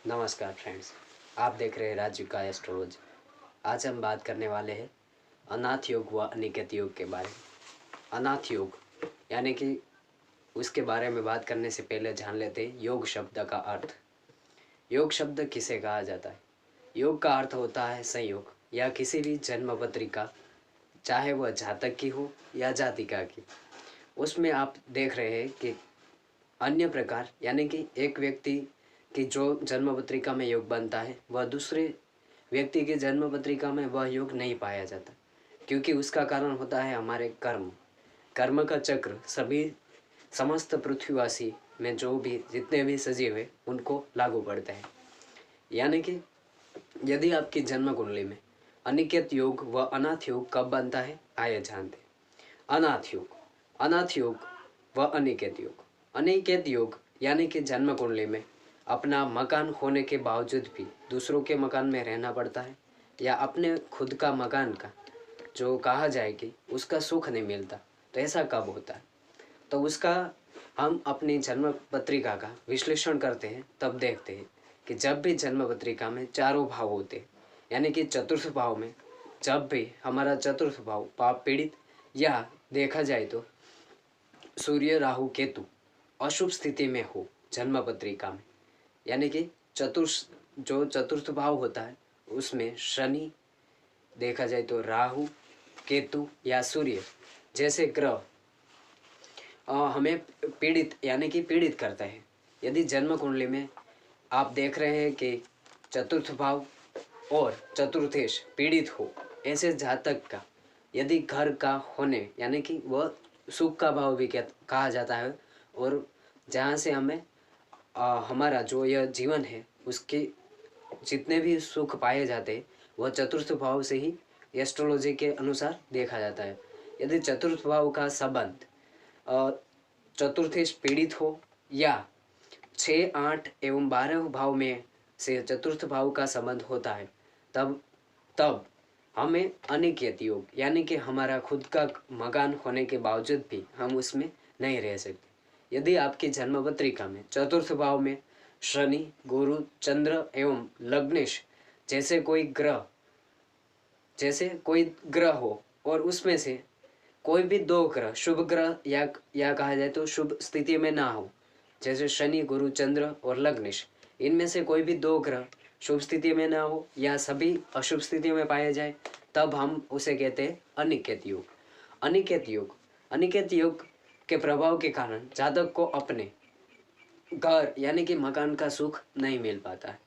नमस्कार फ्रेंड्स, आप देख रहे हैं राजू का एस्ट्रोलॉजी। आज हम बात करने वाले हैं अनाथ योग व अनिकेत योग के बारे में। अनाथ योग यानी कि उसके बारे में बात करने से पहले जान लेते हैं योग शब्द का अर्थ। योग शब्द किसे कहा जाता है? योग का अर्थ होता है संयोग या किसी भी जन्म पत्रिका, चाहे वह जातक की हो या जातिका की। उसमें आप देख रहे हैं कि अन्य प्रकार यानी कि एक व्यक्ति की जो जन्म पत्रिका में योग बनता है वह दूसरे व्यक्ति की जन्म पत्रिका में वह योग नहीं पाया जाता, क्योंकि उसका कारण होता है हमारे कर्म। कर्म का चक्र सभी समस्त पृथ्वीवासी में जो भी जितने भी सजीव है उनको लागू पड़ता है। यानी कि यदि आपकी जन्म कुंडली में अनिकेत योग व अनाथ योग कब बनता है, आइए जानते हैं। अनाथ योग व अनिकेत योग। अनिकेत योग यानी कि जन्म कुंडली में अपना मकान होने के बावजूद भी दूसरों के मकान में रहना पड़ता है, या अपने खुद का मकान का जो कहा जाए कि उसका सुख नहीं मिलता, तो ऐसा कब होता है? तो उसका हम अपनी जन्म पत्रिका का विश्लेषण करते हैं, तब देखते हैं कि जब भी जन्म पत्रिका में चारों भाव होते हैं, यानी कि चतुर्थ भाव में जब भी हमारा चतुर्थ भाव पाप पीड़ित या देखा जाए तो सूर्य राहु केतु अशुभ स्थिति में हो जन्म पत्रिका में, यानी कि चतुर्थ भाव होता है उसमें शनि, देखा जाए तो राहु केतु या सूर्य जैसे ग्रह हमें पीड़ित यानी कि पीड़ित करता है। यदि जन्म कुंडली में आप देख रहे हैं कि चतुर्थ भाव और चतुर्थेश पीड़ित हो, ऐसे जातक का यदि घर का होने यानी कि वह सुख का भाव भी कहा जाता है, और जहाँ से हमें हमारा जो यह जीवन है उसके जितने भी सुख पाए जाते हैं वह चतुर्थ भाव से ही एस्ट्रोलॉजी के अनुसार देखा जाता है। यदि चतुर्थ भाव का संबंध चतुर्थेश पीड़ित हो या 6, 8 एवं 12 भाव में से चतुर्थ भाव का संबंध होता है, तब हमें अनिकेत योग यानी कि हमारा खुद का मकान होने के बावजूद भी हम उसमें नहीं रह सकते। यदि आपकी जन्म पत्रिका में चतुर्थ भाव में शनि, गुरु, चंद्र एवं लग्नेश जैसे कोई ग्रह हो, और उसमें से कोई भी 2 ग्रह शुभ ग्रह या कहा जाए तो शुभ स्थिति में ना हो, जैसे शनि, गुरु, चंद्र और लग्नेश, इनमें से कोई भी 2 ग्रह शुभ स्थिति में ना हो या सभी अशुभ स्थिति में पाए जाए, तब हम उसे कहते हैं अनिकेत योग। अनिकेत योग के प्रभाव के कारण जातक को अपने घर यानी कि मकान का सुख नहीं मिल पाता है।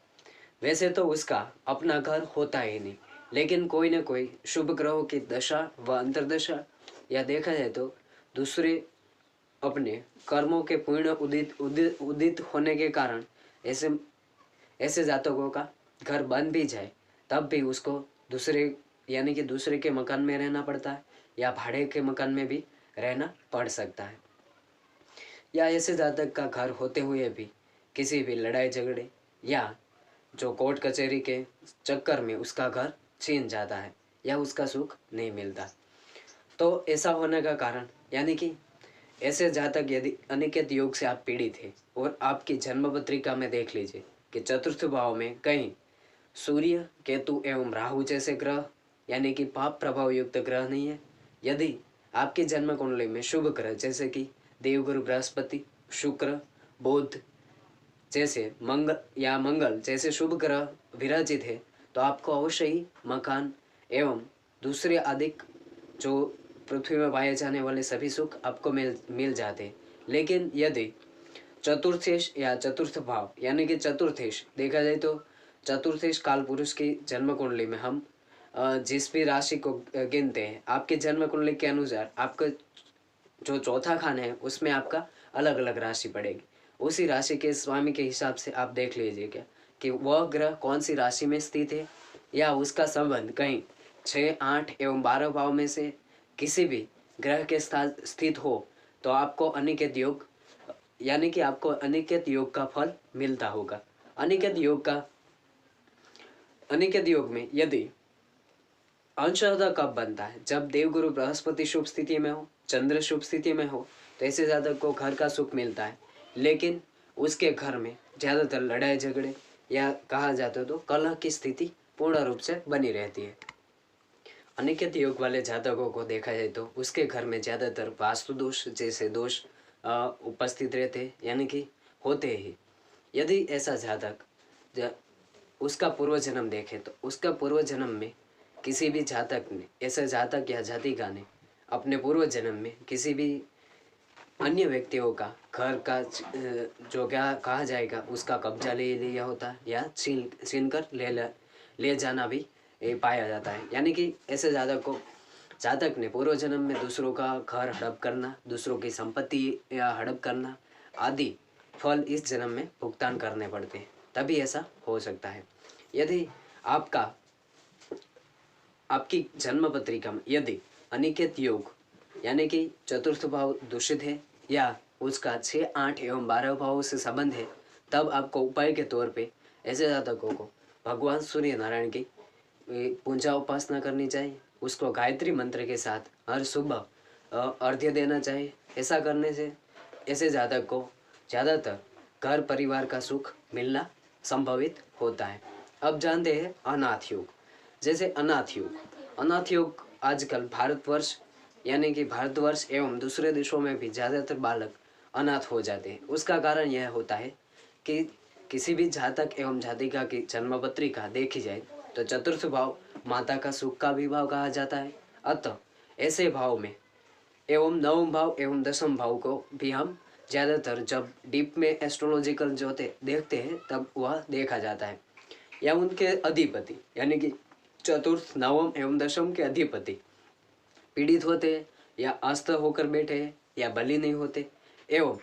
वैसे तो उसका अपना घर होता ही नहीं, लेकिन कोई न कोई शुभ ग्रहों की दशा व अंतर्दशा या देखा जाए तो दूसरे अपने कर्मों के पूर्ण उदित होने के कारण ऐसे ऐसे जातकों का घर बन भी जाए तब भी उसको दूसरे यानी कि दूसरे के मकान में रहना पड़ता है, या भाड़े के मकान में भी रहना पड़ सकता है। या ऐसे जातक का घर होते हुए भी किसी भी लड़ाई झगड़े या जो कोर्ट कचहरी के चक्कर में उसका घर छीन जाता है या उसका सुख नहीं मिलता। तो ऐसा होने का कारण यानी कि ऐसे जातक यदि अनिकेत योग से आप पीड़ित हैं और आपकी जन्म पत्रिका में देख लीजिए कि चतुर्थ भाव में कहीं सूर्य, केतु एवं राहु जैसे ग्रह यानी कि पाप प्रभाव युक्त ग्रह नहीं है, यदि आपकी जन्म कुंडली में शुभ ग्रह जैसे कि देवगुरु बृहस्पति, शुक्र, बुध जैसे मंगल जैसे शुभ ग्रह विराजित है, तो आपको अवश्य ही मकान एवं दूसरे अधिक जो पृथ्वी में पाए जाने वाले सभी सुख आपको मिल जाते हैं। लेकिन यदि चतुर्थेश या चतुर्थ भाव यानी कि चतुर्थेश देखा जाए तो चतुर्थेश काल पुरुष की जन्म कुंडली में हम जिस भी राशि को गिनते हैं, आपके जन्म कुंडली के अनुसार आपका जो चौथा खाना है उसमें आपका अलग अलग राशि पड़ेगी। उसी राशि के स्वामी के हिसाब से आप देख लीजिए क्या कि वह ग्रह कौन सी राशि में स्थित है, या उसका संबंध कहीं 6, 8 एवं 12 भाव में से किसी भी ग्रह के साथ स्थित हो, तो आपको अनिकेत योग यानी कि आपको अनिकेत योग का फल मिलता होगा। अनिकेत योग में यदि अंशतः कब बनता है, जब देवगुरु बृहस्पति शुभ स्थिति में हो, चंद्र शुभ स्थिति में हो, तो ऐसे जातक को घर का सुख मिलता है। लेकिन उसके घर में ज़्यादातर लड़ाई झगड़े या कहा जाता तो कलह की स्थिति पूर्ण रूप से बनी रहती है। अनिकेत योग वाले जातकों को देखा जाए तो उसके घर में ज़्यादातर वास्तु दोष जैसे दोष उपस्थित रहते हैं, यानी कि होते ही। यदि ऐसा जातक उसका पूर्व जन्म देखे तो उसका पूर्व जन्म में किसी भी जातक ने, ऐसे जातक या जातिका ने अपने पूर्व जन्म में किसी भी अन्य व्यक्तियों का घर का जो क्या कहा जाएगा उसका कब्जा ले लिया होता है या छीन कर ले जाना भी पाया जाता है। यानी कि ऐसे जातक ने पूर्व जन्म में दूसरों का घर हड़प करना, दूसरों की संपत्ति या हड़प करना आदि फल इस जन्म में भुगतान करने पड़ते हैं, तभी ऐसा हो सकता है। यदि आपकी जन्म पत्रिका में यदि अनिकेत योग यानी कि चतुर्थ भाव दूषित है या उसका 6, 8 एवं 12 भावों से संबंध है, तब आपको उपाय के तौर पे ऐसे जातकों को भगवान सूर्य नारायण की पूजा उपासना करनी चाहिए। उसको गायत्री मंत्र के साथ हर सुबह अर्घ्य देना चाहिए। ऐसा करने से ऐसे जातक को ज़्यादातर घर परिवार का सुख मिलना संभवित होता है। अब जानते हैं अनाथ योग। जैसे अनाथ योग आजकल भारतवर्ष यानी कि भारतवर्ष एवं दूसरे देशों में भी ज़्यादातर बालक अनाथ हो जाते हैं। उसका कारण यह होता है कि किसी भी जातक एवं जातिका की जन्म पत्रिका देखी जाए तो चतुर्थ भाव माता का सुख का भी भाव कहा जाता है। अतः ऐसे भाव में एवं नवम भाव एवं दसम भाव को भी हम ज़्यादातर जब डीप में एस्ट्रोलॉजिकल जो देखते हैं तब वह देखा जाता है। या उनके अधिपति यानी कि चतुर्थ, नवम एवं दशम के अधिपति पीड़ित होते हैं या अस्त होकर बैठे हैं या बलि नहीं होते, एवं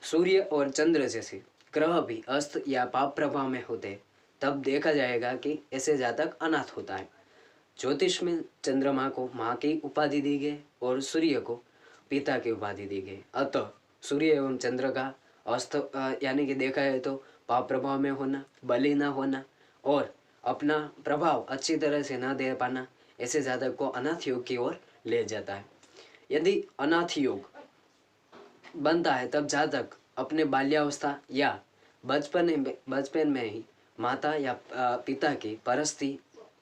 सूर्य और चंद्र जैसे ग्रह भी अस्त या पाप प्रभाव में होते हैं, तब देखा जाएगा कि ऐसे जातक अनाथ होता है। ज्योतिष में चंद्रमा को माँ की उपाधि दी गई और सूर्य को पिता की उपाधि दी गई। अतः सूर्य एवं चंद्र का अस्त यानी कि देखा है तो पाप प्रभाव में होना, बलि न होना और अपना प्रभाव अच्छी तरह से न दे पाना ऐसे जातक को अनाथ योग की ओर ले जाता है। यदि अनाथ योग बनता है तब जातक अपने बाल्यावस्था या बचपन में ही माता या पिता की परस्ती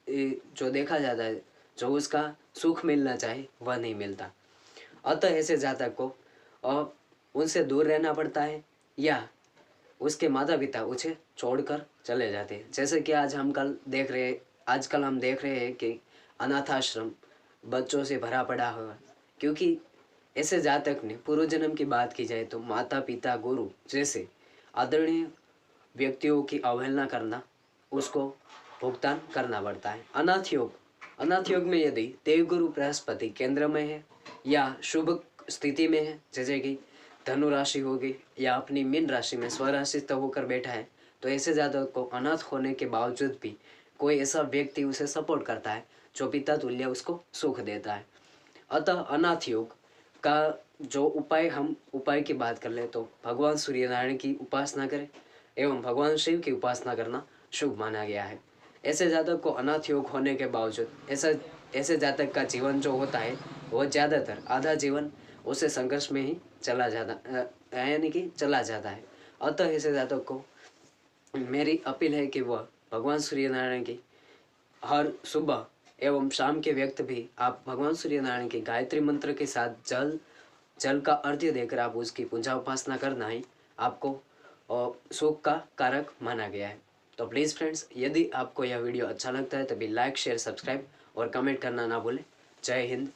जो देखा जाता है, जो उसका सुख मिलना चाहिए वह नहीं मिलता। अतः ऐसे जातक को उनसे दूर रहना पड़ता है या उसके माता पिता उसे छोड़कर चले जाते हैं। जैसे कि आजकल हम देख रहे हैं कि अनाथाश्रम बच्चों से भरा पड़ा हुआ, क्योंकि ऐसे जातक ने पूर्व जन्म की बात की जाए तो माता पिता गुरु जैसे आदरणीय व्यक्तियों की अवहेलना करना उसको भुगतान करना पड़ता है। अनाथ योग में यदि देवगुरु बृहस्पति केंद्र में है या शुभ स्थिति में है, जैसे कि धनु राशि होगी या अपनी मीन राशि में स्वराशिस्थ होकर बैठा है, तो ऐसे जातक को अनाथ होने के बावजूद भी कोई ऐसा व्यक्ति उसे सपोर्ट करता है जो पिता तुल्य उसको सुख देता है। अतः अनाथ योग का जो उपाय की बात कर ले तो भगवान सूर्यनारायण की उपासना करें एवं भगवान शिव की उपासना करना शुभ माना गया है। ऐसे जातक को अनाथ योग होने के बावजूद ऐसे जातक का जीवन जो होता है वो ज़्यादातर आधा जीवन उसे संघर्ष में ही चला जाता है। अतः ऐसे जातक को मेरी अपील है कि वह भगवान सूर्यनारायण की हर सुबह एवं शाम के वक्त भी आप भगवान सूर्यनारायण के गायत्री मंत्र के साथ जल का अर्घ्य देकर आप उसकी पूजा उपासना करना ही आपको सुख का कारक माना गया है। तो प्लीज़ फ्रेंड्स, यदि आपको यह वीडियो अच्छा लगता है तभी लाइक, शेयर, सब्सक्राइब और कमेंट करना ना भूलें। जय हिंद,